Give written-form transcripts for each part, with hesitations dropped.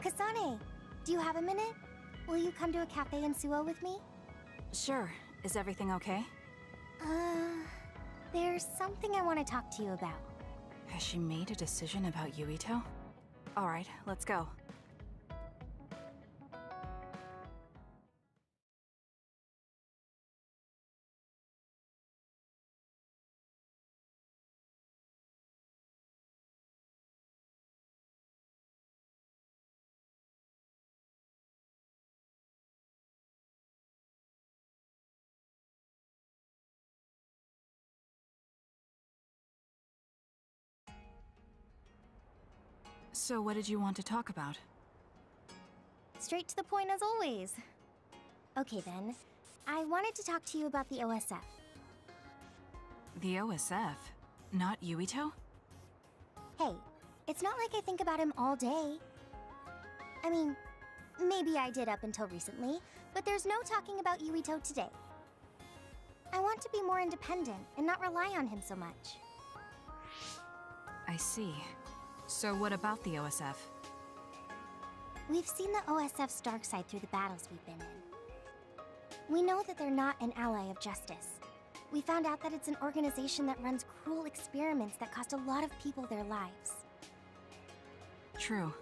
Kasane, do you have a minute? Will you come to a cafe in Suo with me? Sure. Is everything okay? There's something I want to talk to you about. Has she made a decision about Yuito? Alright, let's go. So what did you want to talk about? Straight to the point as always. Okay then, I wanted to talk to you about the OSF. The OSF? Not Yuito? Hey, it's not like I think about him all day. I mean, maybe I did up until recently, but there's no talking about Yuito today. I want to be more independent and not rely on him so much. I see. So what about the OSF? We've seen the OSF's dark side through the battles we've been in. We know that they're not an ally of justice. We found out that it's an organization that runs cruel experiments that cost a lot of people their lives. True.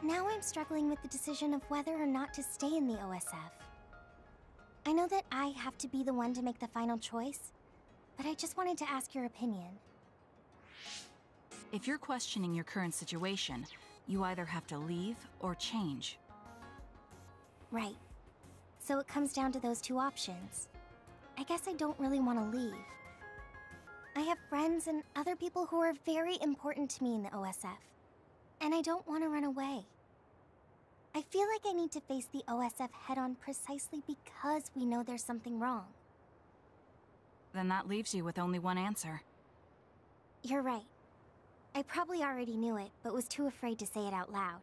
Now I'm struggling with the decision of whether or not to stay in the OSF. I know that I have to be the one to make the final choice, but I just wanted to ask your opinion. If you're questioning your current situation, you either have to leave or change. Right. So it comes down to those two options. I guess I don't really want to leave. I have friends and other people who are very important to me in the OSF, and I don't want to run away. I feel like I need to face the OSF head-on precisely because we know there's something wrong. Then that leaves you with only one answer. You're right. I probably already knew it, but was too afraid to say it out loud.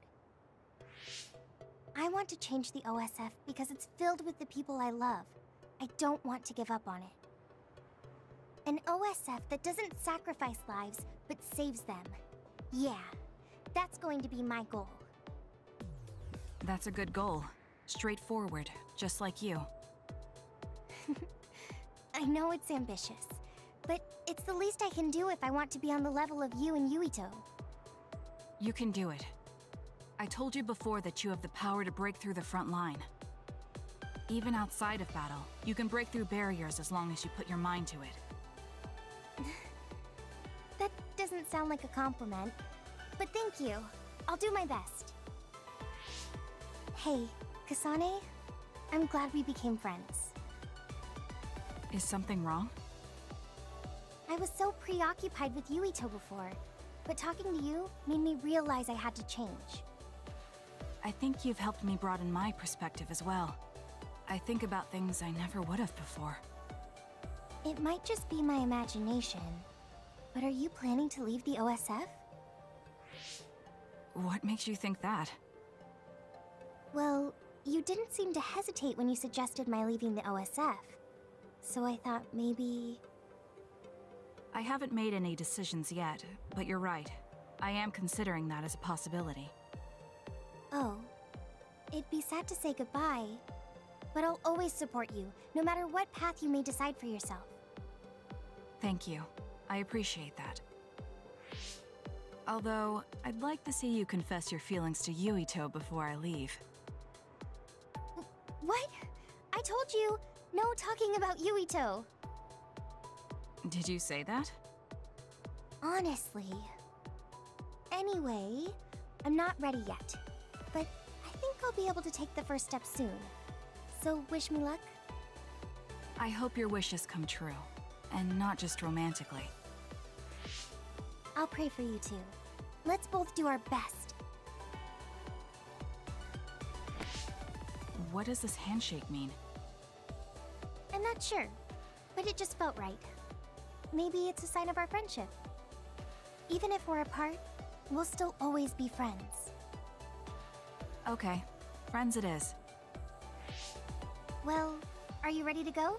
I want to change the OSF because it's filled with the people I love. I don't want to give up on it. An OSF that doesn't sacrifice lives, but saves them. Yeah, that's going to be my goal. That's a good goal. Straightforward, just like you. I know it's ambitious, but it's the least I can do if I want to be on the level of you and Yuito. You can do it. I told you before that you have the power to break through the front line. Even outside of battle, you can break through barriers as long as you put your mind to it. That doesn't sound like a compliment, but thank you. I'll do my best. Hey, Kasane, I'm glad we became friends. Is something wrong? I was so preoccupied with Yuito before, but talking to you made me realize I had to change. I think you've helped me broaden my perspective as well. I think about things I never would have before. It might just be my imagination, but are you planning to leave the OSF? What makes you think that? Well, you didn't seem to hesitate when you suggested my leaving the OSF, so I thought maybe... I haven't made any decisions yet, but you're right. I am considering that as a possibility. Oh, it'd be sad to say goodbye, but I'll always support you, no matter what path you may decide for yourself. Thank you. I appreciate that. Although, I'd like to see you confess your feelings to Yuito before I leave. What? I told you, no talking about Yuito. Did you say that? Honestly. Anyway, I'm not ready yet, but I think I'll be able to take the first step soon. So wish me luck. I hope your wishes come true, and not just romantically. I'll pray for you too. Let's both do our best. What does this handshake mean? I'm not sure, but it just felt right. Maybe it's a sign of our friendship. Even if we're apart, we'll still always be friends. Okay, friends it is. Well, are you ready to go?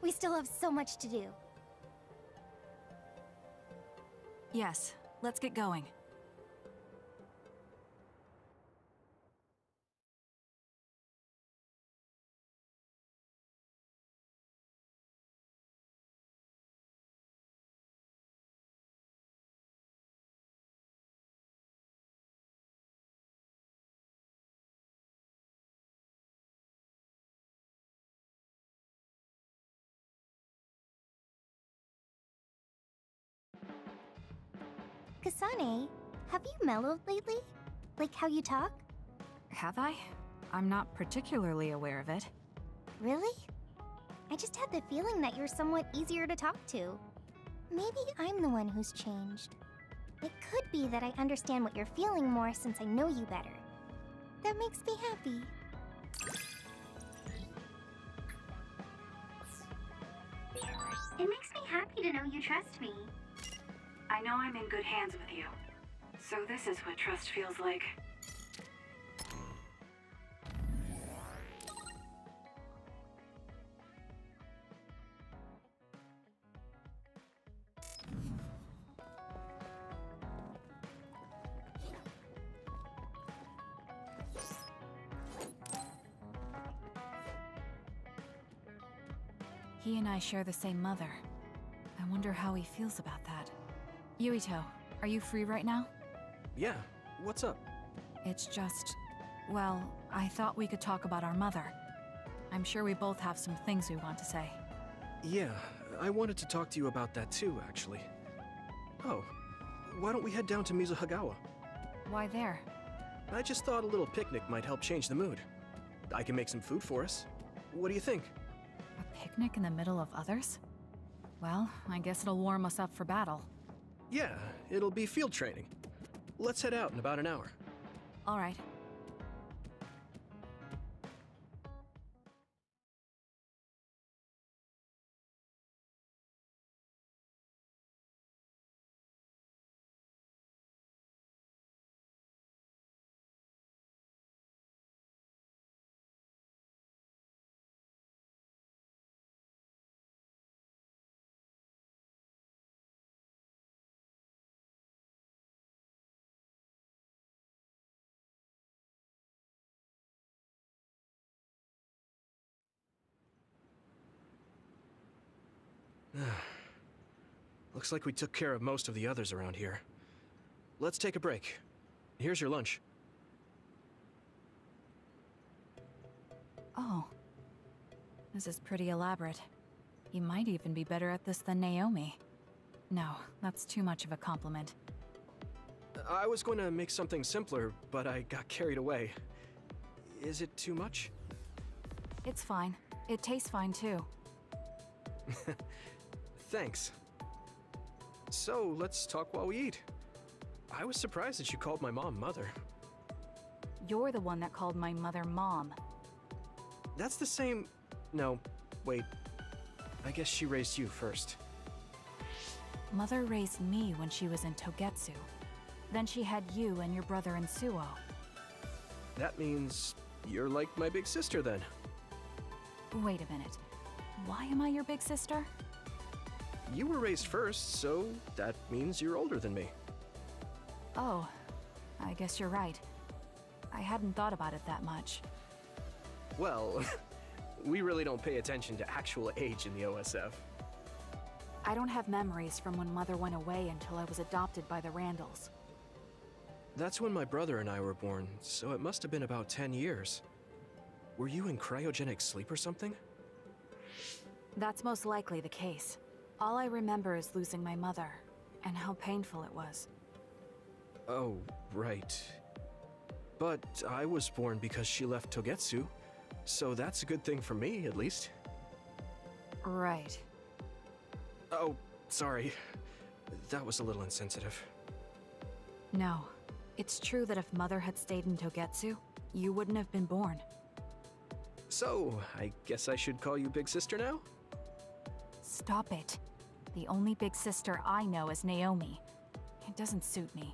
We still have so much to do. Yes, let's get going. Kasane, have you mellowed lately? Like how you talk? Have I? I'm not particularly aware of it. Really? I just had the feeling that you're somewhat easier to talk to. Maybe I'm the one who's changed. It could be that I understand what you're feeling more since I know you better. That makes me happy. It makes me happy to know you trust me. I know I'm in good hands with you. So this is what trust feels like. He and I share the same mother. I wonder how he feels about that. Yuito, are you free right now? Yeah, what's up? It's just... well, I thought we could talk about our mother. I'm sure we both have some things we want to say. Yeah, I wanted to talk to you about that too, actually. Oh, why don't we head down to Mizuhagawa? Why there? I just thought a little picnic might help change the mood. I can make some food for us. What do you think? A picnic in the middle of others? Well, I guess it'll warm us up for battle. Yeah, it'll be field training. Let's head out in about an hour. All right. Looks like we took care of most of the others around here. Let's take a break. Here's your lunch. Oh. This is pretty elaborate. You might even be better at this than Naomi. No, that's too much of a compliment. I was going to make something simpler, but I got carried away. Is it too much? It's fine. It tastes fine too. Thanks. So, let's talk while we eat. I was surprised that you called my mom Mother. You're the one that called my mother Mom. That's the same... No, wait. I guess she raised you first. Mother raised me when she was in Togetsu. Then she had you and your brother in Suo. That means you're like my big sister then. Wait a minute. Why am I your big sister? You were raised first, so that means you're older than me. Oh, I guess you're right. I hadn't thought about it that much. Well, we really don't pay attention to actual age in the OSF. I don't have memories from when Mother went away until I was adopted by the Randalls. That's when my brother and I were born, so it must have been about 10 years. Were you in cryogenic sleep or something? That's most likely the case. All I remember is losing my mother, and how painful it was. Oh, right. But I was born because she left Togetsu, so that's a good thing for me, at least. Right. Oh, sorry. That was a little insensitive. No. It's true that if Mother had stayed in Togetsu, you wouldn't have been born. So, I guess I should call you Big Sister now? Stop it. The only big sister I know is Naomi. It doesn't suit me.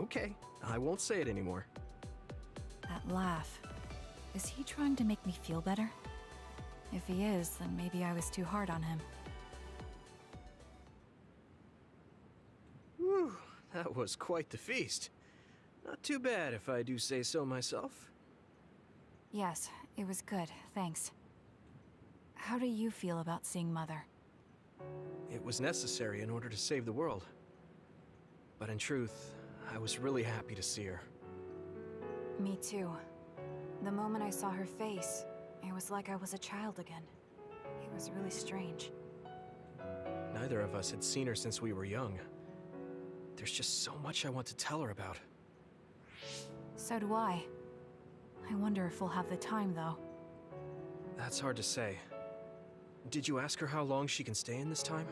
Okay, I won't say it anymore. That laugh. Is he trying to make me feel better? If he is, then maybe I was too hard on him. Whew, that was quite the feast. Not too bad if I do say so myself. Yes, it was good, thanks. How do you feel about seeing Mother? It was necessary in order to save the world. But in truth, I was really happy to see her. Me too. The moment I saw her face, it was like I was a child again. It was really strange. Neither of us had seen her since we were young. there's just so much I want to tell her about. So do I. I wonder if we'll have the time, though. That's hard to say. Did you ask her how long she can stay in this time?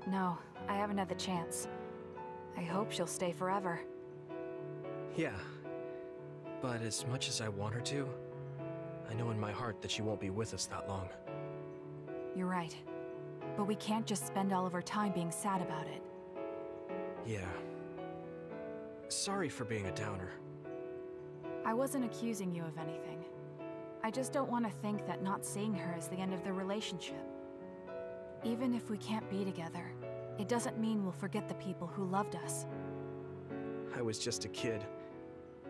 No, I haven't had the chance. I hope she'll stay forever. Yeah. But as much as I want her to, I know in my heart that she won't be with us that long. You're right. But we can't just spend all of our time being sad about it. Yeah. Sorry for being a downer. I wasn't accusing you of anything. I just don't want to think that not seeing her is the end of the relationship. Even if we can't be together, it doesn't mean we'll forget the people who loved us. I was just a kid,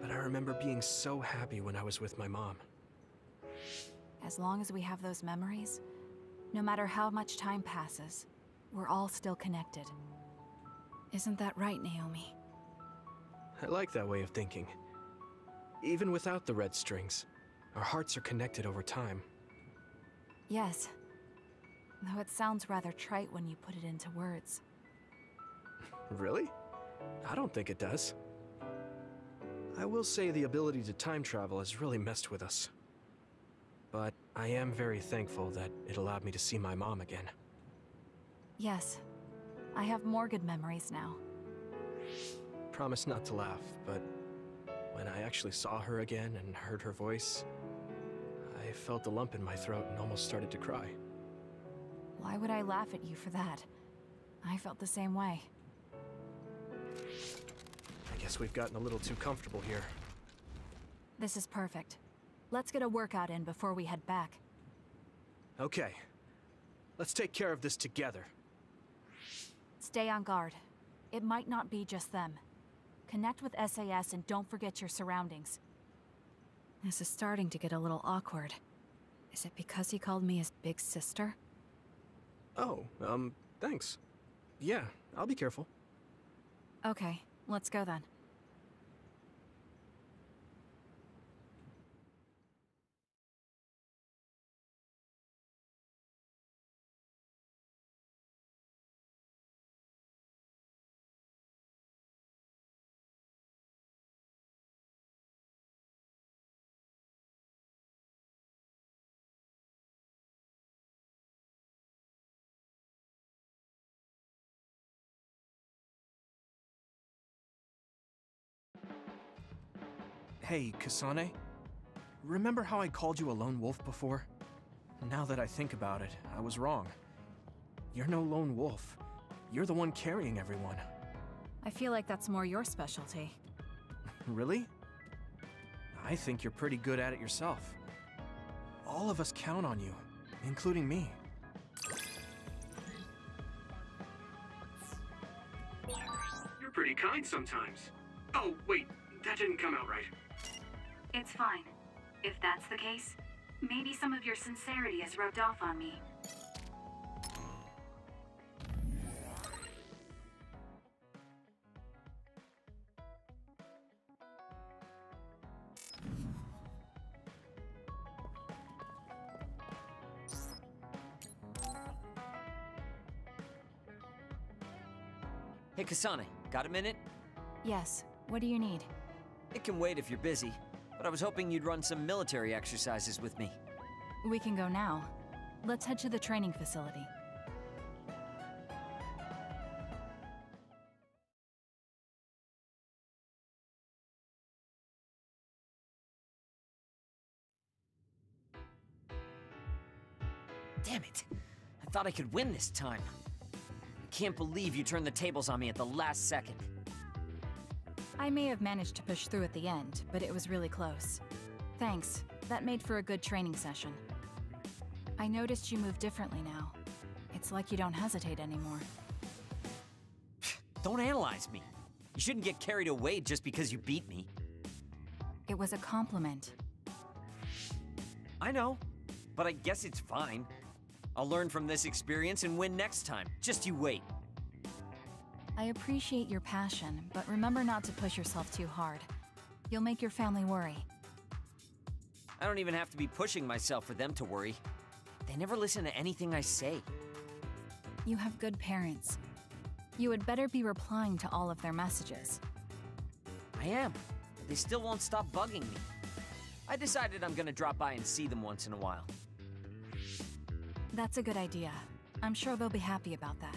but I remember being so happy when I was with my mom. As long as we have those memories, no matter how much time passes, we're all still connected. Isn't that right, Naomi? I like that way of thinking. Even without the red strings, our hearts are connected over time. Yes. Though it sounds rather trite when you put it into words. Really? I don't think it does. I will say the ability to time travel has really messed with us. But I am very thankful that it allowed me to see my mom again. Yes. I have more good memories now. Promise not to laugh, but when I actually saw her again and heard her voice, I felt a lump in my throat and almost started to cry. Why would I laugh at you for that? I felt the same way. I guess we've gotten a little too comfortable here. This is perfect. Let's get a workout in before we head back. Okay. Let's take care of this together. Stay on guard. It might not be just them. Connect with SAS and don't forget your surroundings. This is starting to get a little awkward. Is it because he called me his big sister? Oh, thanks. Yeah, I'll be careful. Okay, let's go then. Hey, Kasane. Remember how I called you a lone wolf before? Now that I think about it, I was wrong. You're no lone wolf. You're the one carrying everyone. I feel like that's more your specialty. Really? I think you're pretty good at it yourself. All of us count on you, including me. You're pretty kind sometimes. Oh, wait, that didn't come out right. It's fine. If that's the case, maybe some of your sincerity has rubbed off on me. Hey, Kasane, got a minute? Yes, what do you need? It can wait if you're busy, but I was hoping you'd run some military exercises with me. We can go now. Let's head to the training facility. Damn it! I thought I could win this time. I can't believe you turned the tables on me at the last second. I may have managed to push through at the end, but it was really close. Thanks. That made for a good training session. I noticed you move differently now. It's like you don't hesitate anymore. Don't analyze me. You shouldn't get carried away just because you beat me. It was a compliment. I know, but I guess it's fine. I'll learn from this experience and win next time. Just you wait. I appreciate your passion, but remember not to push yourself too hard. You'll make your family worry. I don't even have to be pushing myself for them to worry. They never listen to anything I say. You have good parents. You had better be replying to all of their messages. I am. But they still won't stop bugging me. I decided I'm gonna drop by and see them once in a while. That's a good idea. I'm sure they'll be happy about that.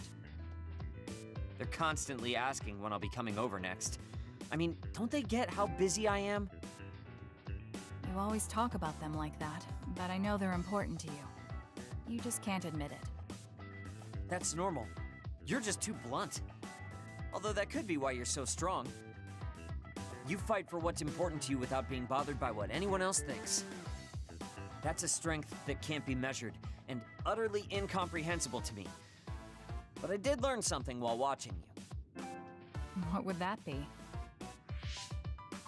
They're constantly asking when I'll be coming over next. I mean, don't they get how busy I am? You always talk about them like that, but I know they're important to you. You just can't admit it. That's normal. You're just too blunt. Although that could be why you're so strong. You fight for what's important to you without being bothered by what anyone else thinks. That's a strength that can't be measured, and utterly incomprehensible to me. But I did learn something while watching you. What would that be?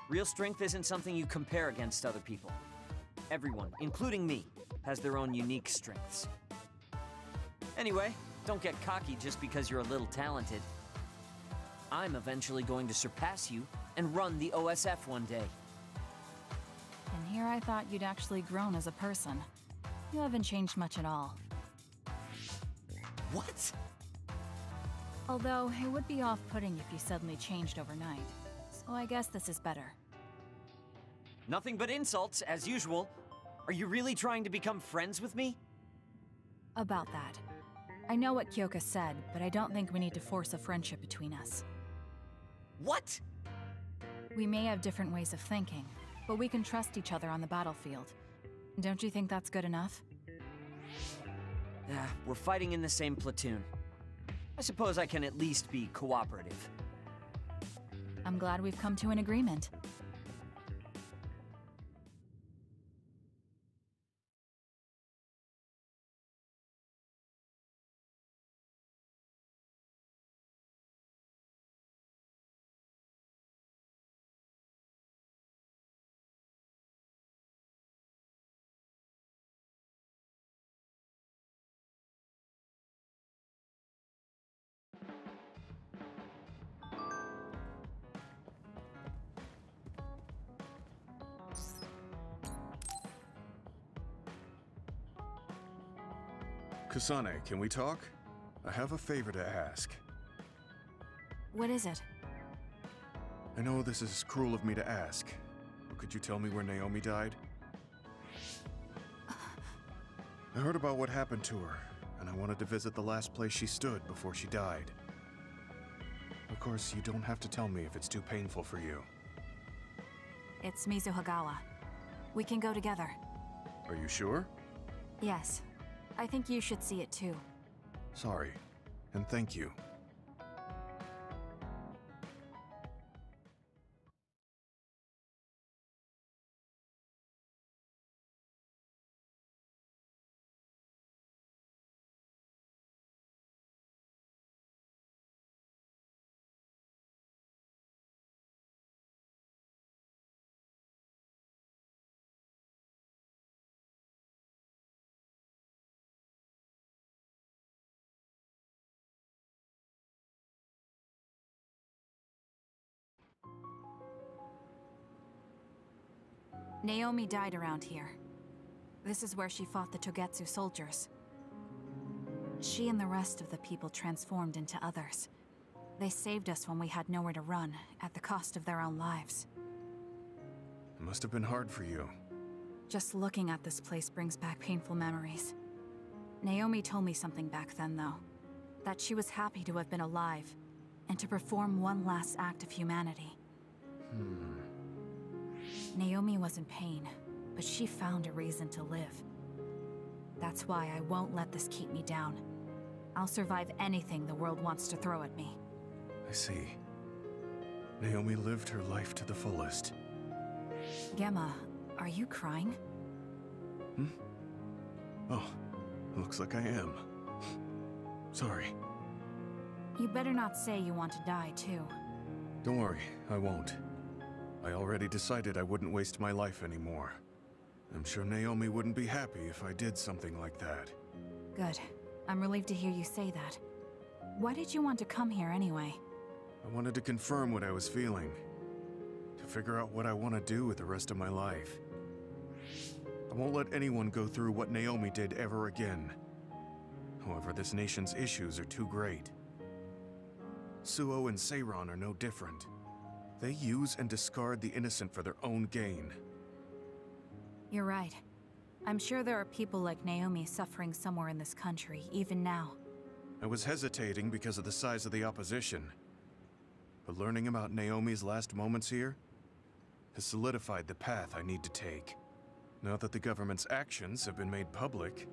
Real strength isn't something you compare against other people. Everyone, including me, has their own unique strengths. Anyway, don't get cocky just because you're a little talented. I'm eventually going to surpass you and run the OSF one day. And here I thought you'd actually grown as a person. You haven't changed much at all. What? Although, it would be off-putting if you suddenly changed overnight. So I guess this is better. Nothing but insults, as usual. Are you really trying to become friends with me? About that. I know what Kyoka said, but I don't think we need to force a friendship between us. What? We may have different ways of thinking, but we can trust each other on the battlefield. Don't you think that's good enough? Yeah, we're fighting in the same platoon. I suppose I can at least be cooperative. I'm glad we've come to an agreement. Kasane, can we talk? I have a favor to ask. What is it? I know this is cruel of me to ask, but could you tell me where Naomi died? I heard about what happened to her, and I wanted to visit the last place she stood before she died. Of course, you don't have to tell me if it's too painful for you. It's Mizuhagawa. We can go together. Are you sure? Yes. I think you should see it too. Sorry, and thank you. Naomi died around here. This is where she fought the Togetsu soldiers. She and the rest of the people transformed into others. They saved us when we had nowhere to run, at the cost of their own lives. It must have been hard for you. Just looking at this place brings back painful memories. Naomi told me something back then, though. That she was happy to have been alive, and to perform one last act of humanity. Naomi was in pain, but she found a reason to live. That's why I won't let this keep me down. I'll survive anything the world wants to throw at me. I see. Naomi lived her life to the fullest. Gemma, are you crying? Oh, looks like I am. Sorry. You better not say you want to die, too. Don't worry, I won't. I already decided I wouldn't waste my life anymore. I'm sure Naomi wouldn't be happy if I did something like that. Good. I'm relieved to hear you say that. Why did you want to come here anyway? I wanted to confirm what I was feeling. To figure out what I want to do with the rest of my life. I won't let anyone go through what Naomi did ever again. However, this nation's issues are too great. Suo and Seiron are no different. They use and discard the innocent for their own gain. You're right. I'm sure there are people like Naomi suffering somewhere in this country, even now. I was hesitating because of the size of the opposition. But learning about Naomi's last moments here has solidified the path I need to take. Now that the government's actions have been made public,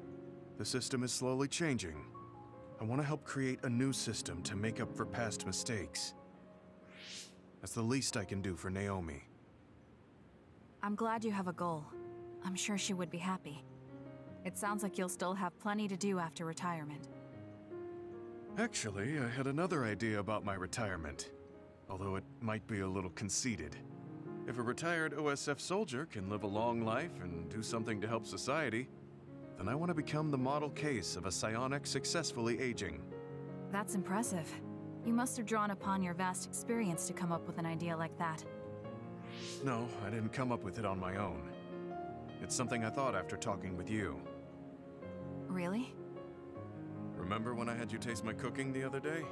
the system is slowly changing. I want to help create a new system to make up for past mistakes. That's the least I can do for Naomi. I'm glad you have a goal. I'm sure she would be happy. It sounds like you'll still have plenty to do after retirement. Actually, I had another idea about my retirement, although it might be a little conceited. If a retired OSF soldier can live a long life and do something to help society, then I want to become the model case of a psionic successfully aging. That's impressive. You must have drawn upon your vast experience to come up with an idea like that. No, I didn't come up with it on my own. It's something I thought after talking with you. Really? Remember when I had you taste my cooking the other day?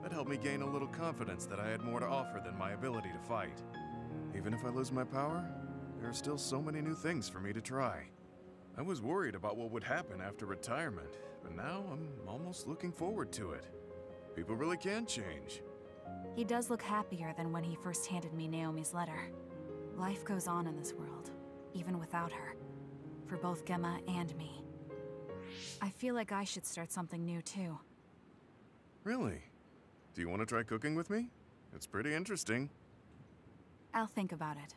That helped me gain a little confidence that I had more to offer than my ability to fight. Even if I lose my power, there are still so many new things for me to try. I was worried about what would happen after retirement, but now I'm almost looking forward to it. People really can change. He does look happier than when he first handed me Naomi's letter. Life goes on in this world, even without her. For both Gemma and me. I feel like I should start something new too. Really? Do you want to try cooking with me? It's pretty interesting. I'll think about it.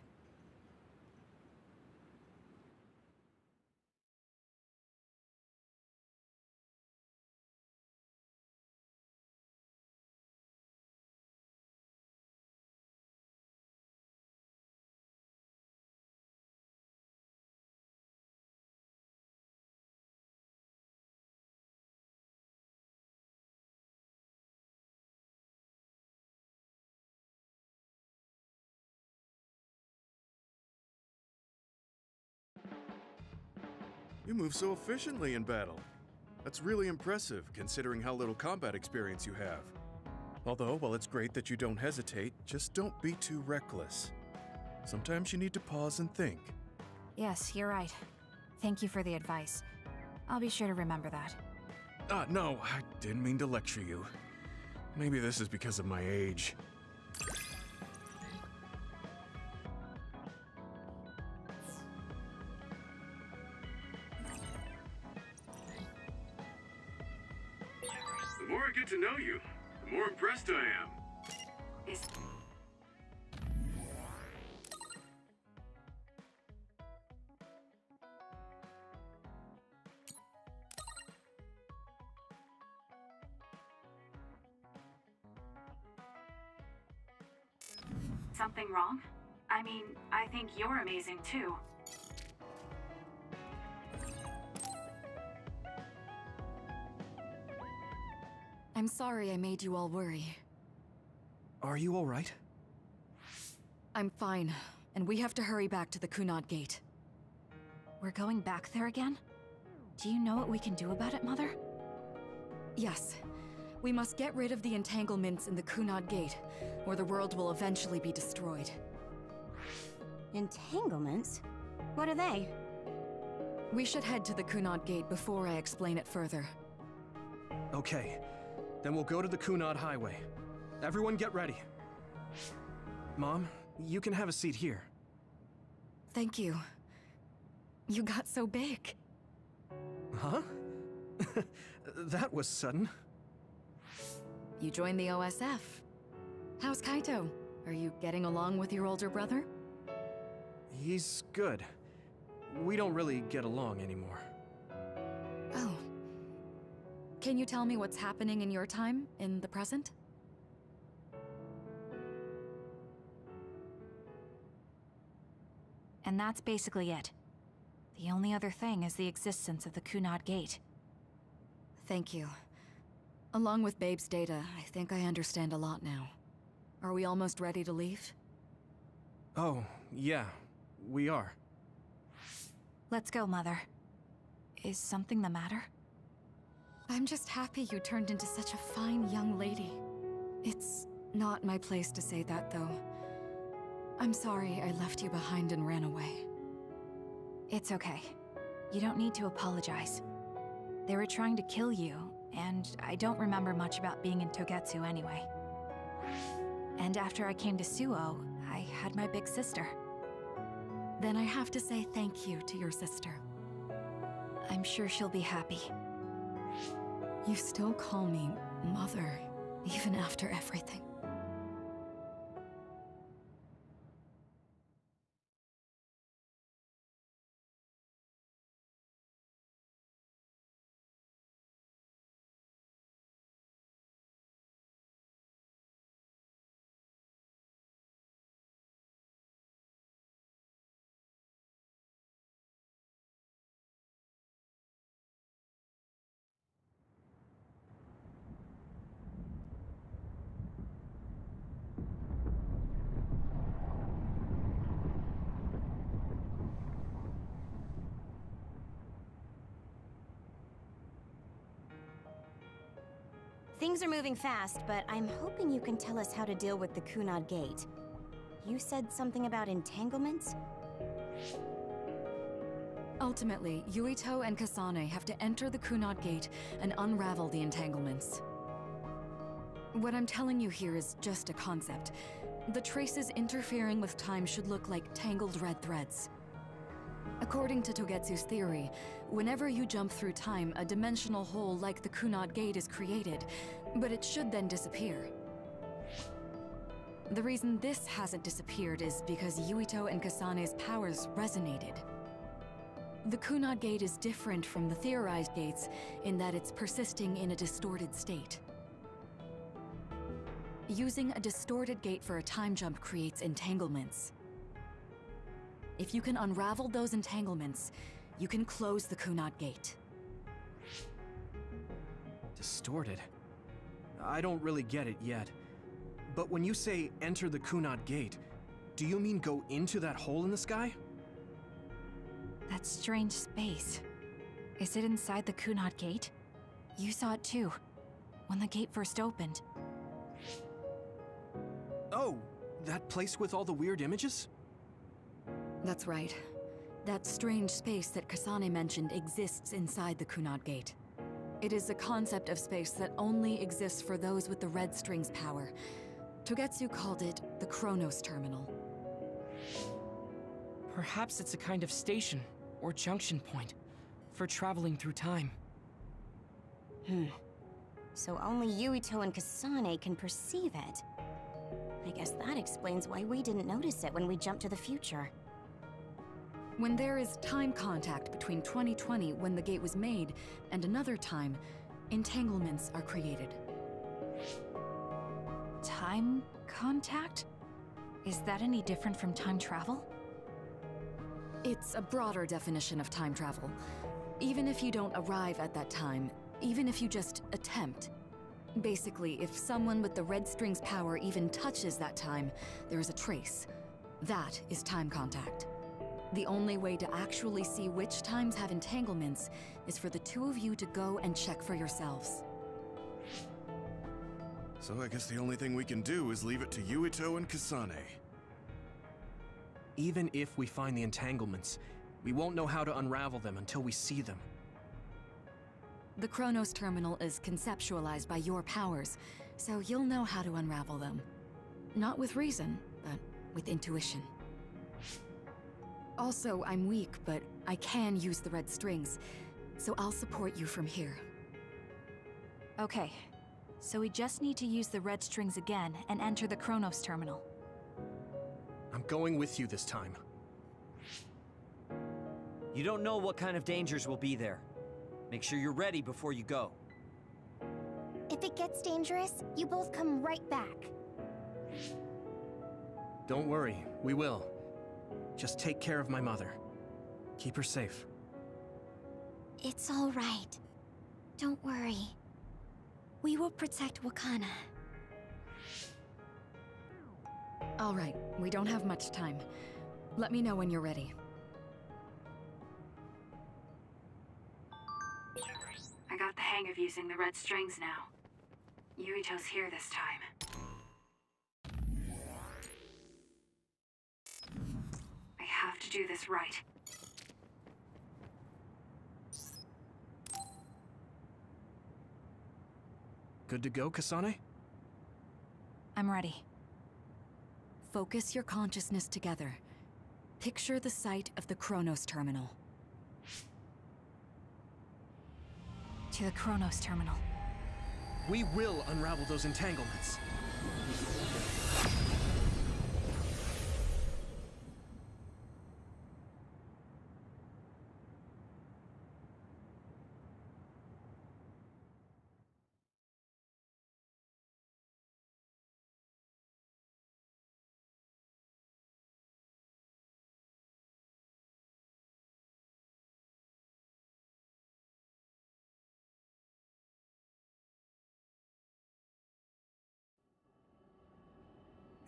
You move so efficiently in battle. That's really impressive, considering how little combat experience you have. Although, while it's great that you don't hesitate, just don't be too reckless. Sometimes you need to pause and think. Yes, you're right. Thank you for the advice. I'll be sure to remember that. No, I didn't mean to lecture you. Maybe this is because of my age. The more I get to know you, the more impressed I am. Is something wrong? I mean, I think you're amazing too. I'm sorry I made you all worry. Are you all right? I'm fine, and we have to hurry back to the Kunad Gate. We're going back there again? Do you know what we can do about it, Mother? Yes. We must get rid of the entanglements in the Kunad Gate, or the world will eventually be destroyed. Entanglements? What are they? We should head to the Kunad Gate before I explain it further. Okay. Then we'll go to the Kunad Highway. Everyone get ready. Mom, you can have a seat here. Thank you. You got so big. Huh? That was sudden. You joined the OSF. How's Kaito? Are you getting along with your older brother? He's good. We don't really get along anymore. Oh. Can you tell me what's happening in your time, in the present? And that's basically it. The only other thing is the existence of the Kunad Gate. Thank you. Along with Babe's data, I think I understand a lot now. Are we almost ready to leave? Oh, yeah. We are. Let's go, Mother. Is something the matter? I'm just happy you turned into such a fine young lady. It's not my place to say that, though. I'm sorry I left you behind and ran away. It's okay. You don't need to apologize. They were trying to kill you, and I don't remember much about being in Togetsu anyway. And after I came to Suo, I had my big sister. Then I have to say thank you to your sister. I'm sure she'll be happy. You still call me Mother, even after everything. Things are moving fast, but I'm hoping you can tell us how to deal with the Kunad Gate. You said something about entanglements? Ultimately, Yuito and Kasane have to enter the Kunad Gate and unravel the entanglements. What I'm telling you here is just a concept. The traces interfering with time should look like tangled red threads. According to Togetsu's theory, whenever you jump through time, a dimensional hole like the Kunad Gate is created, but it should then disappear. The reason this hasn't disappeared is because Yuito and Kasane's powers resonated. The Kunad Gate is different from the theorized gates in that it's persisting in a distorted state. Using a distorted gate for a time jump creates entanglements. If you can unravel those entanglements, you can close the Kunad Gate. Distorted? I don't really get it yet. But when you say enter the Kunad Gate, do you mean go into that hole in the sky? That strange space. Is it inside the Kunad Gate? You saw it too, when the gate first opened. Oh, that place with all the weird images? That's right. That strange space that Kasane mentioned exists inside the Kunad Gate. It is a concept of space that only exists for those with the Red String's power. Togetsu called it the Chronos Terminal. Perhaps it's a kind of station, or junction point, for traveling through time. So only Yuito and Kasane can perceive it. I guess that explains why we didn't notice it when we jumped to the future. When there is time contact between 2020, when the gate was made, and another time, entanglements are created. Time contact? Is that any different from time travel? It's a broader definition of time travel. Even if you don't arrive at that time, even if you just attempt. Basically, if someone with the Red String's power even touches that time, there is a trace. That is time contact. The only way to actually see which times have entanglements is for the two of you to go and check for yourselves. So I guess the only thing we can do is leave it to Yuito and Kasane. Even if we find the entanglements, we won't know how to unravel them until we see them. The Chronos Terminal is conceptualized by your powers, so you'll know how to unravel them. Not with reason, but with intuition. Also, I'm weak, but I can use the red strings, so I'll support you from here. Okay, so we just need to use the red strings again and enter the Chronos Terminal. I'm going with you this time. You don't know what kind of dangers will be there. Make sure you're ready before you go. If it gets dangerous, you both come right back. Don't worry, we will. Just take care of my mother. Keep her safe. It's all right. Don't worry. We will protect Wakana. All right, we don't have much time. Let me know when you're ready. I got the hang of using the red strings now. Yuito's here this time. do this right. Good to go, Kasane? I'm ready. Focus your consciousness together. Picture the site of the Chronos Terminal. To the Chronos Terminal. We will unravel those entanglements.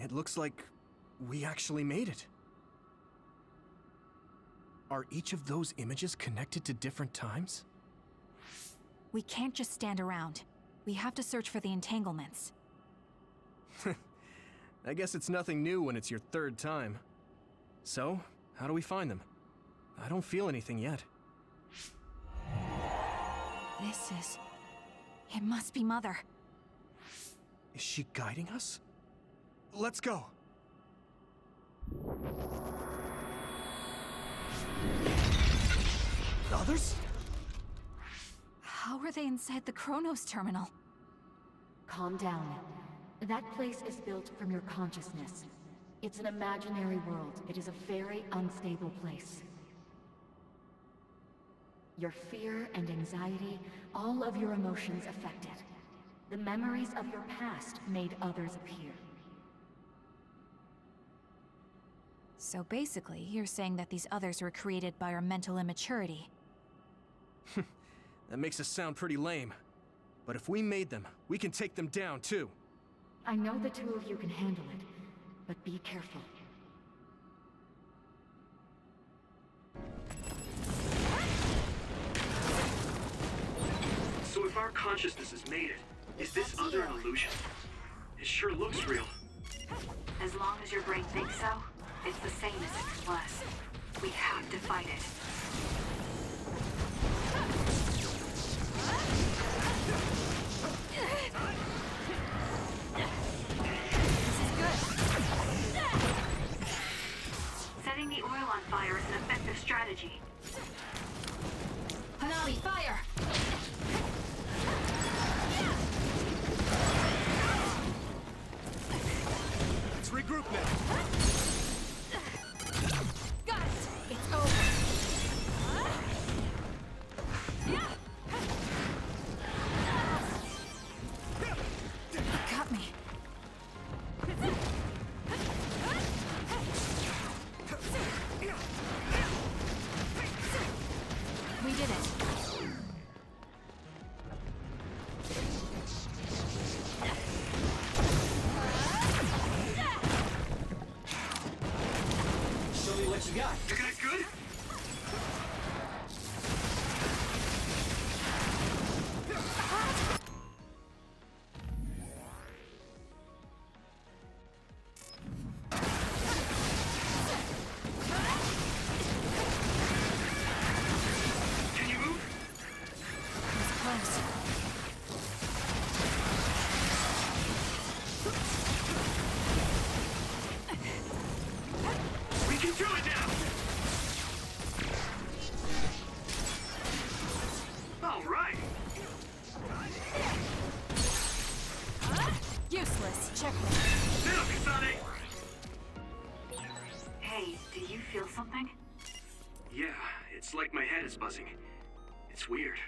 It looks like we actually made it. Are each of those images connected to different times? We can't just stand around. We have to search for the entanglements. I guess it's nothing new when it's your third time. So, how do we find them? I don't feel anything yet. This is... It must be Mother. Is she guiding us? Let's go! Others? How are they inside the Chronos Terminal? Calm down. That place is built from your consciousness. It's an imaginary world. It is a very unstable place. Your fear and anxiety, all of your emotions affected. The memories of your past made others appear. So basically, you're saying that these others were created by our mental immaturity. That makes us sound pretty lame. But if we made them, we can take them down too. I know the two of you can handle it, but be careful. So if our consciousness has made it, is this other an illusion? It sure looks real. As long as your brain thinks so, it's the same as if it was. We have to fight it. Setting the oil on fire is an effective strategy. Hanami, fire! Let's regroup now. Got it! It's over! Got me. We did it. Show me what you got. You guys good? Can you move? It's close. We can do it now! All right. Useless. Checkmate. Now, Kasane! Hey, do you feel something? Yeah, it's like my head is buzzing. It's weird.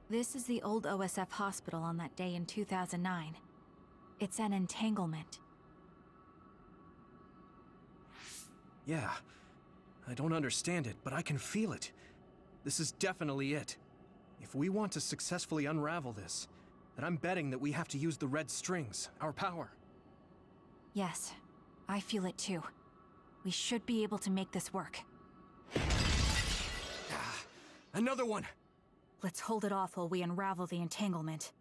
This is the old OSF hospital on that day in 2009. It's an entanglement. Yeah. I don't understand it, but I can feel it. This is definitely it. If we want to successfully unravel this, then I'm betting that we have to use the red strings, our power. Yes, I feel it too. We should be able to make this work. Another one! Let's hold it off while we unravel the entanglement.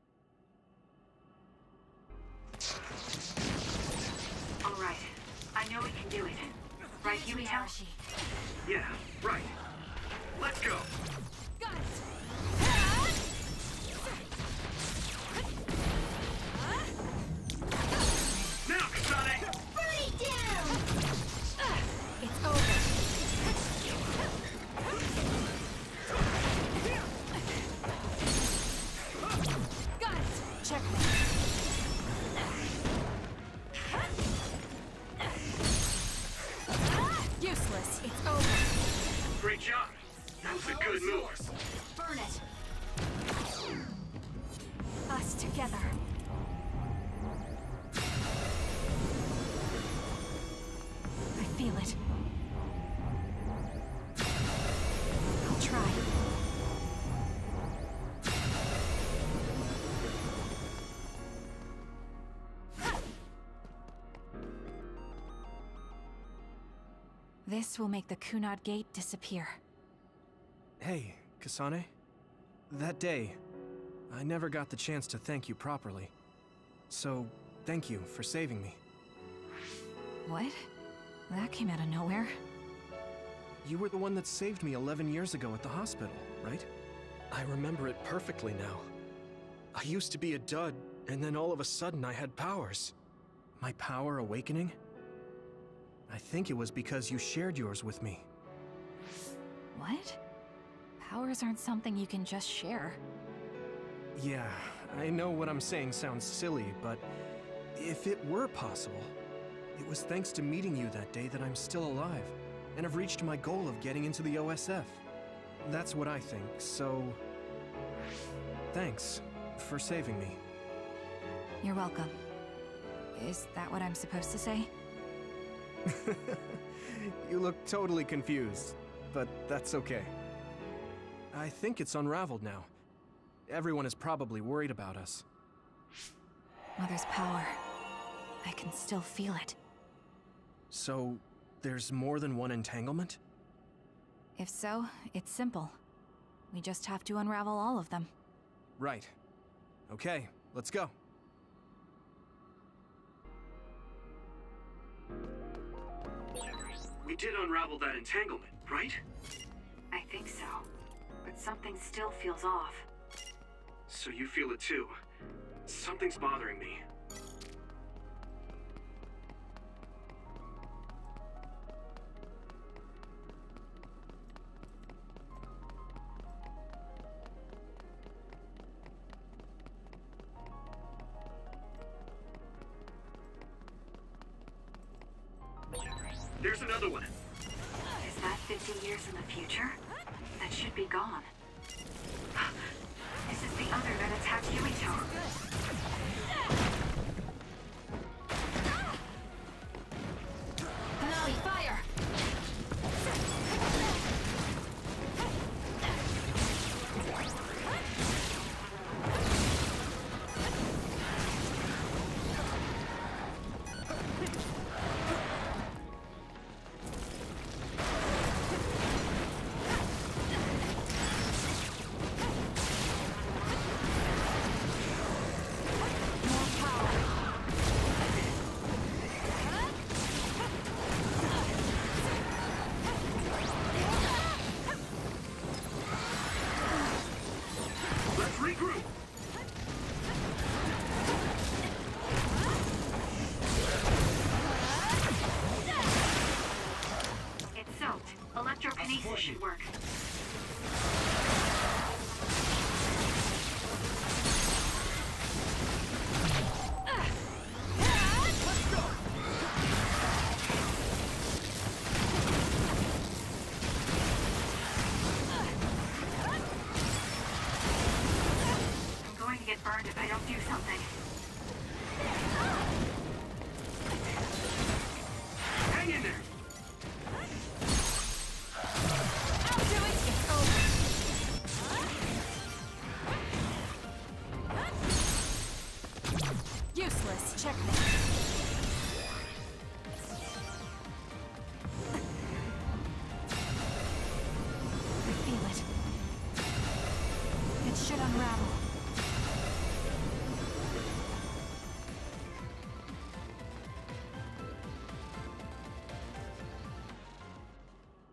All right. I know we can do it. Right, Yuito? Yeah, right. Let's go. Got it! Now, Kasane! Burn it down! It's over. Got it! Checkmate. Useless. It's over. Great job. That was a good move. Burn it. Us together. I feel it. I'll try. This will make the Kunad Gate disappear. Hey, Kasane. That day, I never got the chance to thank you properly. So, thank you for saving me. What? That came out of nowhere. You were the one that saved me 11 years ago at the hospital, right? I remember it perfectly now. I used to be a dud, and then all of a sudden I had powers. My power awakening? I think it was because you shared yours with me. What? Powers aren't something you can just share. Yeah, I know what I'm saying sounds silly, but if it were possible, it was thanks to meeting you that day that I'm still alive, and have reached my goal of getting into the OSF. That's what I think, so... thanks for saving me. You're welcome. Is that what I'm supposed to say? You look totally confused, but that's okay. I think it's unraveled now. Everyone is probably worried about us. Mother's power. I can still feel it. So, there's more than one entanglement? If so, it's simple. We just have to unravel all of them. Right. Okay, let's go. We did unravel that entanglement, right? I think so. But something still feels off. So you feel it too. Something's bothering me. There's another one. Is that 50 years in the future? That should be gone. This is the other that attacked Yuito. Hanami, fire! Electrokinesis should work. I'm going to get burned if I don't do something. Hang in there! Useless. Checkmate. should unravel.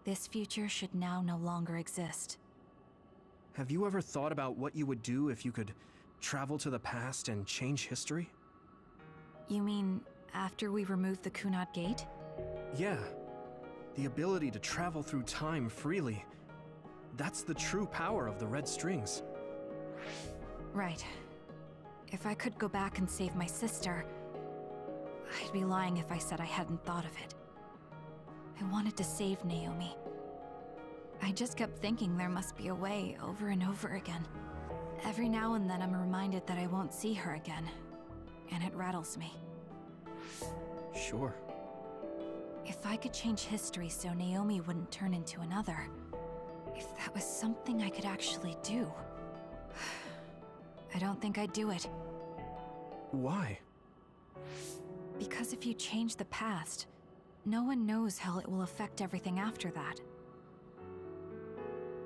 This future should now no longer exist. Have you ever thought about what you would do if you could travel to the past and change history? You mean after we remove the Kunad Gate? Yeah. The ability to travel through time freely. That's the true power of the red strings. Right. If I could go back and save my sister, I'd be lying if I said I hadn't thought of it. I wanted to save Naomi. I just kept thinking there must be a way over and over again. Every now and then I'm reminded that I won't see her again, and it rattles me. Sure. If I could change history so Naomi wouldn't turn into another, if that was something I could actually do, I don't think I'd do it. Why? Because if you change the past, no one knows how it will affect everything after that.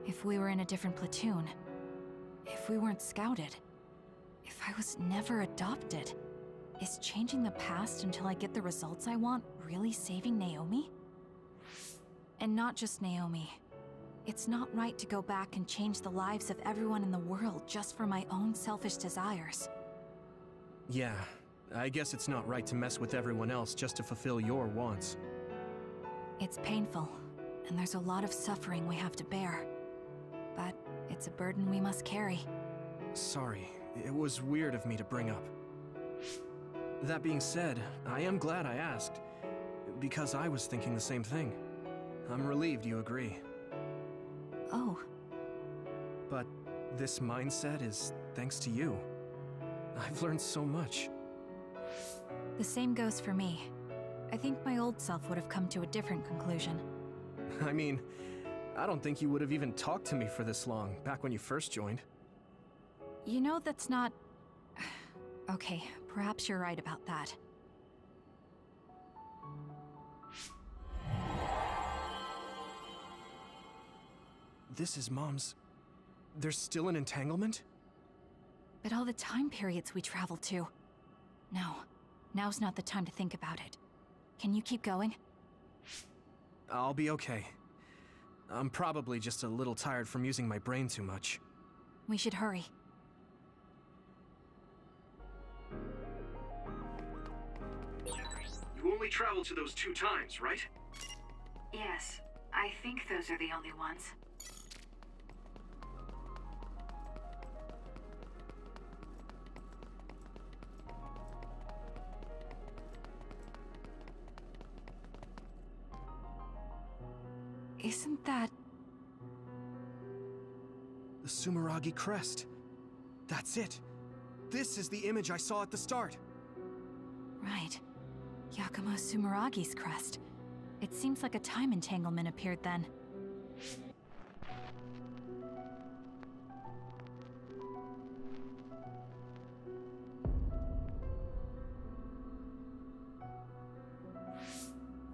If we were in a different platoon, if we weren't scouted, if I was never adopted, is changing the past until I get the results I want really saving Naomi? And not just Naomi. It's not right to go back and change the lives of everyone in the world just for my own selfish desires. Yeah, I guess it's not right to mess with everyone else just to fulfill your wants. It's painful, and there's a lot of suffering we have to bear. But it's a burden we must carry. Sorry, it was weird of me to bring up. That being said, I am glad I asked, because I was thinking the same thing. I'm relieved you agree. Oh. But this mindset is thanks to you. I've learned so much. The same goes for me. I think my old self would have come to a different conclusion. I mean, I don't think you would have even talked to me for this long, back when you first joined. You know that's not... Okay, perhaps you're right about that. This is Mom's... There's still an entanglement? But all the time periods we traveled to... No, now's not the time to think about it. Can you keep going? I'll be okay. I'm probably just a little tired from using my brain too much. We should hurry. You only traveled to those 2 times, right? Yes, I think those are the only ones. Isn't that... The Sumeragi crest. That's it. This is the image I saw at the start. Right. Yakumo Sumeragi's crest. It seems like a time entanglement appeared then.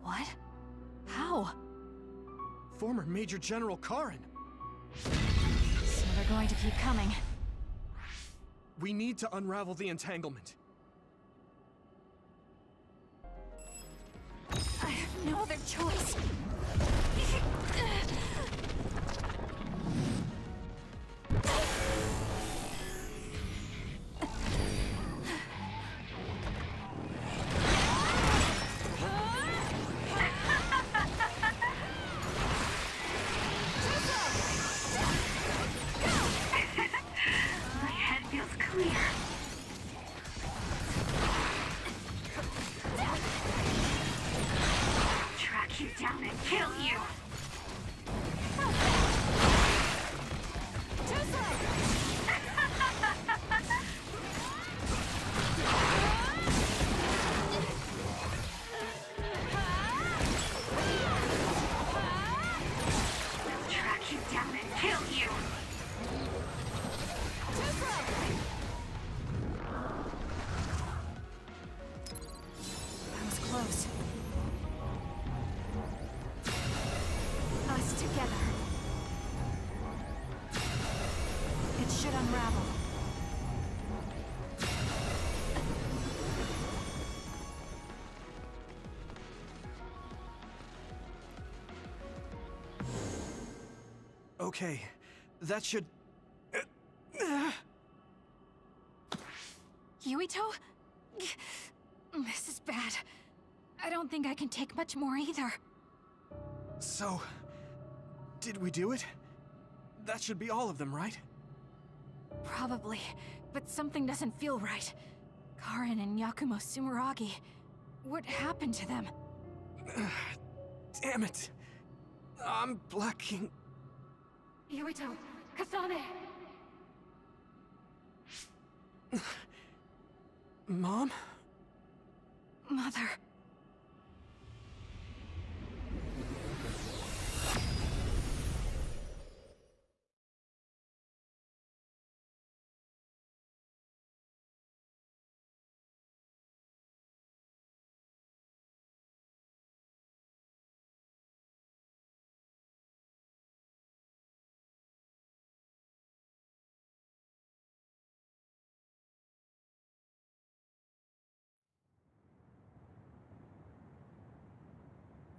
What? How? Former Major General Karin. So they're going to keep coming. We need to unravel the entanglement. I have no other choice. It should unravel. Okay, that should... Yuito? This is bad. I don't think I can take much more either. So... did we do it? That should be all of them, right? Probably, but something doesn't feel right. Karin and Yakumo Sumeragi. What happened to them? Damn it! I'm blacking... Yuito! Kasane! Mom? Mother...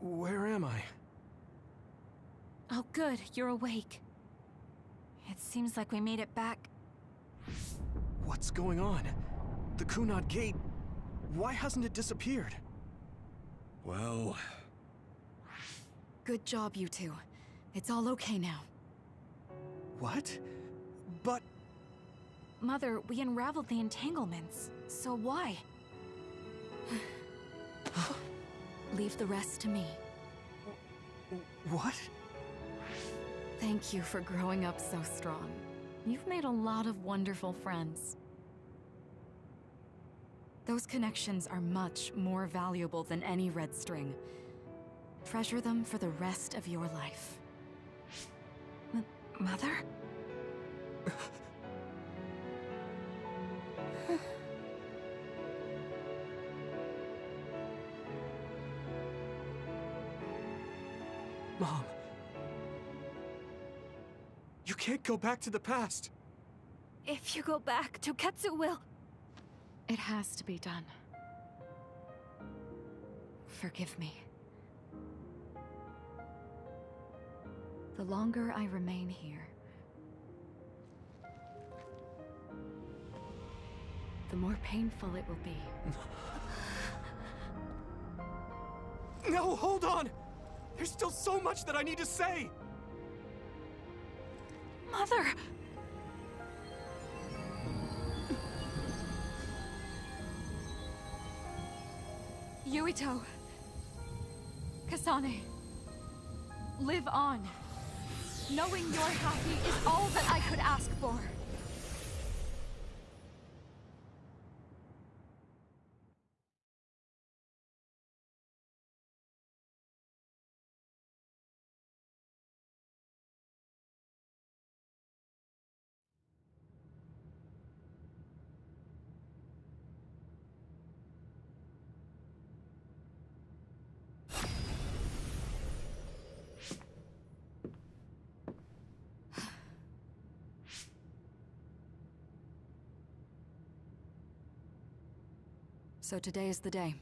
Where am I? Oh good, you're awake. It seems like we made it back. What's going on? The Kunad Gate... why hasn't it disappeared? Well... Good job, you two. It's all okay now. What? But... Mother, we unraveled the entanglements, so why? Leave the rest to me. What? Thank you for growing up so strong. You've made a lot of wonderful friends. Those connections are much more valuable than any red string. Treasure them for the rest of your life. Mother? Mom. You can't go back to the past. If you go back, Toketsu will... It has to be done. Forgive me. The longer I remain here, the more painful it will be. No, hold on! There's still so much that I need to say! Mother! Yuito. Kasane. Live on. Knowing you're happy is all that I could ask for. So today is the day.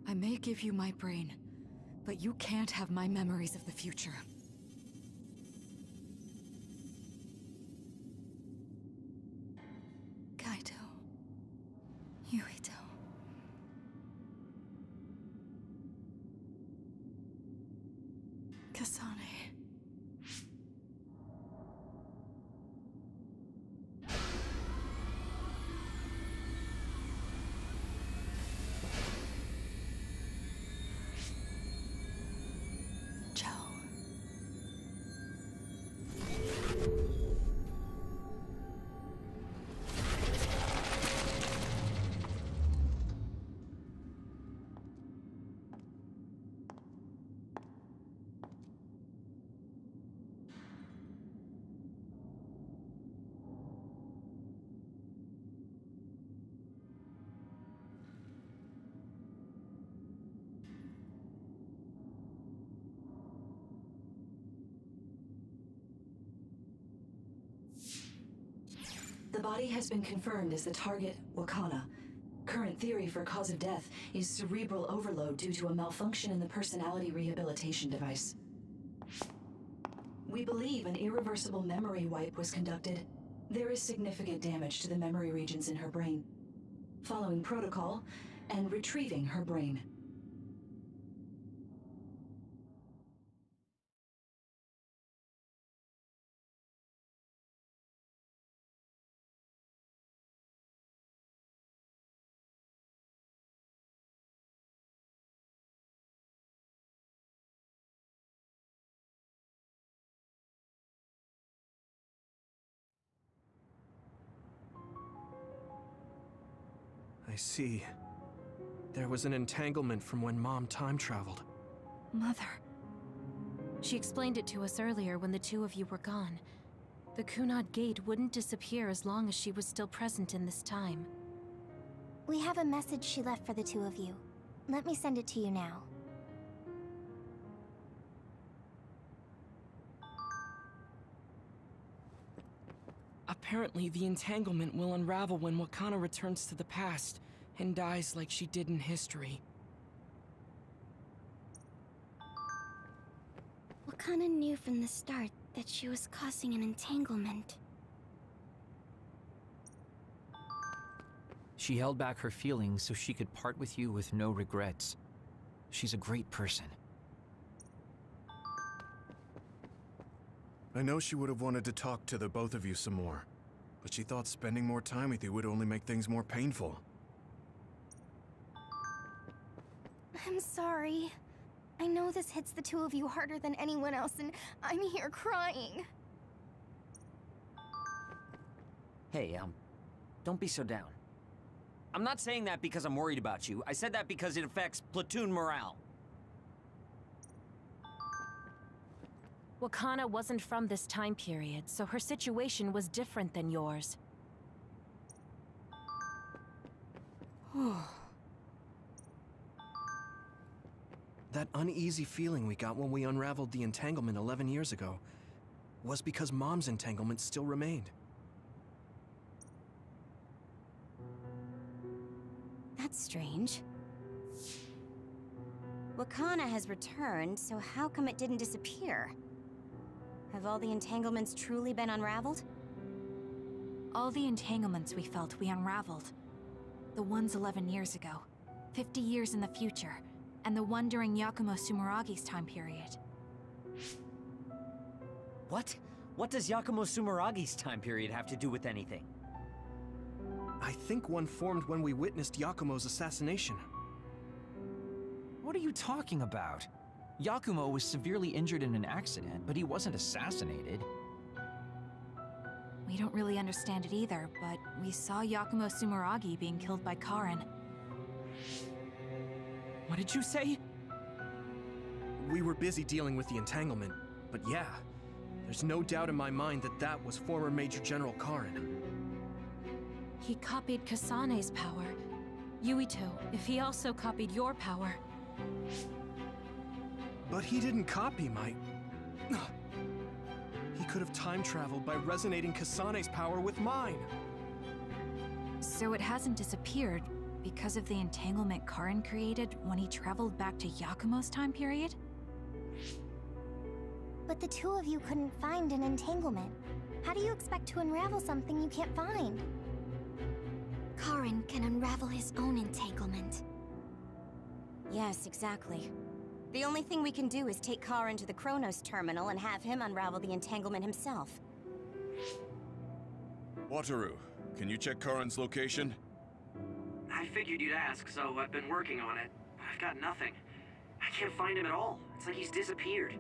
I may give you my brain, but you can't have my memories of the future. Kaito. Yuito. Kasane. The body has been confirmed as the target, Wakana. Current theory for cause of death is cerebral overload due to a malfunction in the personality rehabilitation device. We believe an irreversible memory wipe was conducted. There is significant damage to the memory regions in her brain. Following protocol and retrieving her brain. I see. There was an entanglement from when Mom time traveled. Mother. She explained it to us earlier when the two of you were gone. The Kunad Gate wouldn't disappear as long as she was still present in this time. We have a message she left for the two of you. Let me send it to you now. Apparently, the entanglement will unravel when Wakana returns to the past and dies like she did in history. Wakana knew from the start that she was causing an entanglement. She held back her feelings so she could part with you with no regrets. She's a great person. I know she would have wanted to talk to the both of you some more, but she thought spending more time with you would only make things more painful. I'm sorry. I know this hits the two of you harder than anyone else, and I'm here crying. Hey, don't be so down. I'm not saying that because I'm worried about you. I said that because it affects platoon morale. Wakana wasn't from this time period, so her situation was different than yours. That uneasy feeling we got when we unraveled the entanglement 11 years ago was because Mom's entanglement still remained. That's strange. Wakana has returned, so how come it didn't disappear? Have all the entanglements truly been unraveled? All the entanglements we felt, we unraveled. The ones 11 years ago, 50 years in the future, and the one during Yakumo Sumeragi's time period. What? What does Yakumo Sumeragi's time period have to do with anything? I think one formed when we witnessed Yakumo's assassination. What are you talking about? Yakumo was severely injured in an accident, but he wasn't assassinated. We don't really understand it either, but we saw Yakumo Sumeragi being killed by Karin. What did you say? We were busy dealing with the entanglement, but yeah, there's no doubt in my mind that that was former Major General Karin. He copied Kasane's power. Yuito, if he also copied your power. But he didn't copy my... He could have time traveled by resonating Kasane's power with mine. So it hasn't disappeared because of the entanglement Karin created when he traveled back to Yakumo's time period? But the two of you couldn't find an entanglement. How do you expect to unravel something you can't find? Karin can unravel his own entanglement. Yes, exactly. The only thing we can do is take Karin to the Chronos terminal and have him unravel the entanglement himself. Wataru, can you check Karin's location? I figured you'd ask, so I've been working on it. But I've got nothing. I can't find him at all. It's like he's disappeared.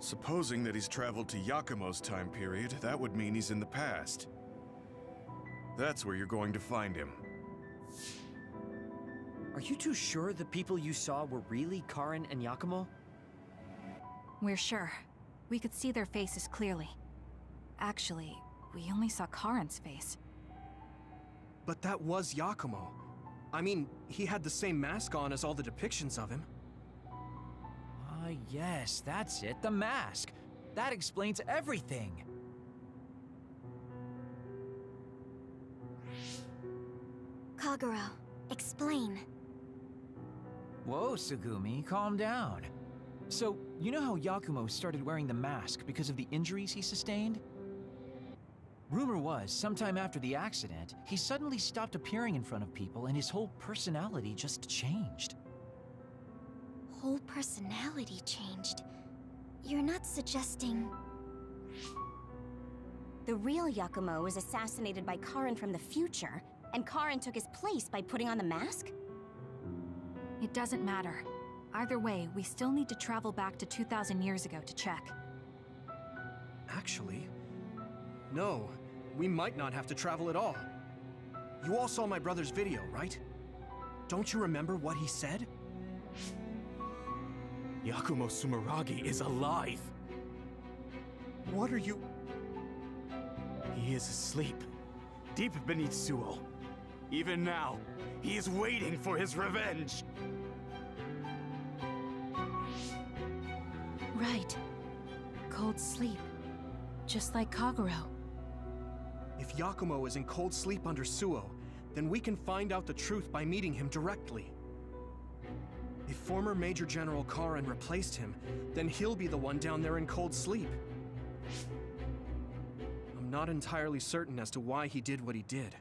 Supposing that he's traveled to Yakumo's time period, that would mean he's in the past. That's where you're going to find him. Are you too sure the people you saw were really Karin and Yakumo? We're sure. We could see their faces clearly. Actually, we only saw Karin's face. But that was Yakumo. I mean, he had the same mask on as all the depictions of him. Yes, that's it, the mask. That explains everything. Kagero, explain. Whoa, Tsugumi, calm down. So, you know how Yakumo started wearing the mask because of the injuries he sustained? Rumor was, sometime after the accident, he suddenly stopped appearing in front of people and his whole personality just changed. Whole personality changed? You're not suggesting... The real Yakumo was assassinated by Karin from the future, and Karin took his place by putting on the mask? It doesn't matter. Either way, we still need to travel back to 2,000 years ago to check. Actually, no. We might not have to travel at all. You all saw my brother's video, right? Don't you remember what he said? Yakumo Sumeragi is alive! What are you... He is asleep, deep beneath Suo. Even now, he is waiting for his revenge! Right. Cold sleep. Just like Kagero. If Yakumo is in cold sleep under Suo, then we can find out the truth by meeting him directly. If former Major General Karin replaced him, then he'll be the one down there in cold sleep. I'm not entirely certain as to why he did what he did,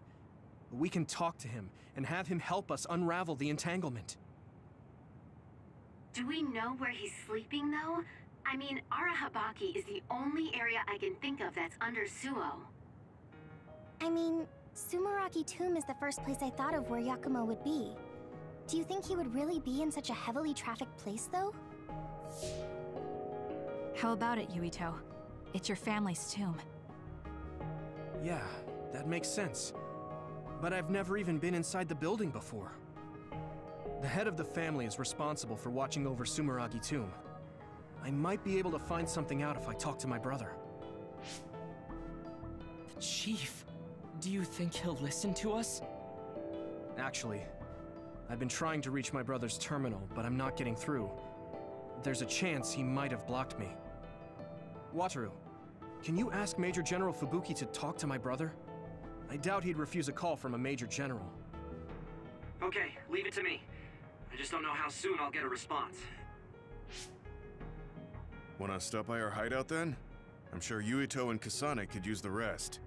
but we can talk to him and have him help us unravel the entanglement. Do we know where he's sleeping, though? I mean, Arahabaki is the only area I can think of that's under Suo. I mean, Sumeragi Tomb is the first place I thought of where Yakumo would be. Do you think he would really be in such a heavily trafficked place, though? How about it, Yuito? It's your family's tomb. Yeah, that makes sense. But I've never even been inside the building before. The head of the family is responsible for watching over Sumeragi Tomb. I might be able to find something out if I talk to my brother. The Chief? Do you think he'll listen to us? Actually, I've been trying to reach my brother's terminal, but I'm not getting through. There's a chance he might have blocked me. Wataru, can you ask Major General Fubuki to talk to my brother? I doubt he'd refuse a call from a Major General. Okay, leave it to me. I just don't know how soon I'll get a response. Wanna stop by our hideout then? I'm sure Yuito and Kasane could use the rest.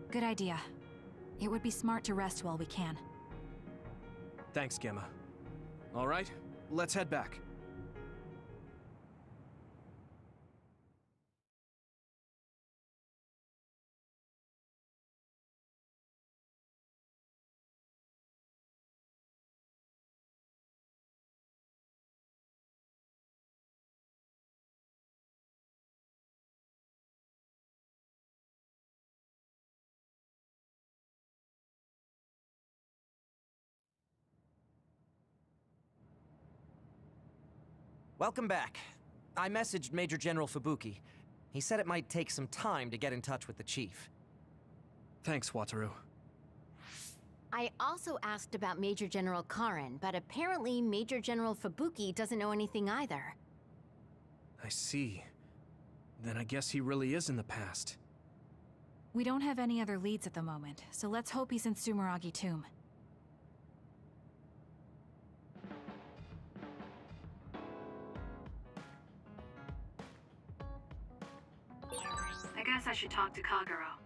Good idea. It would be smart to rest while we can. Thanks, Gemma. All right, let's head back. Welcome back. I messaged Major General Fubuki. He said it might take some time to get in touch with the Chief. Thanks, Wataru. I also asked about Major General Karin, but apparently Major General Fubuki doesn't know anything either. I see. Then I guess he really is in the past. We don't have any other leads at the moment, so let's hope he's in Sumeragi Tomb. I guess I should talk to Kagero.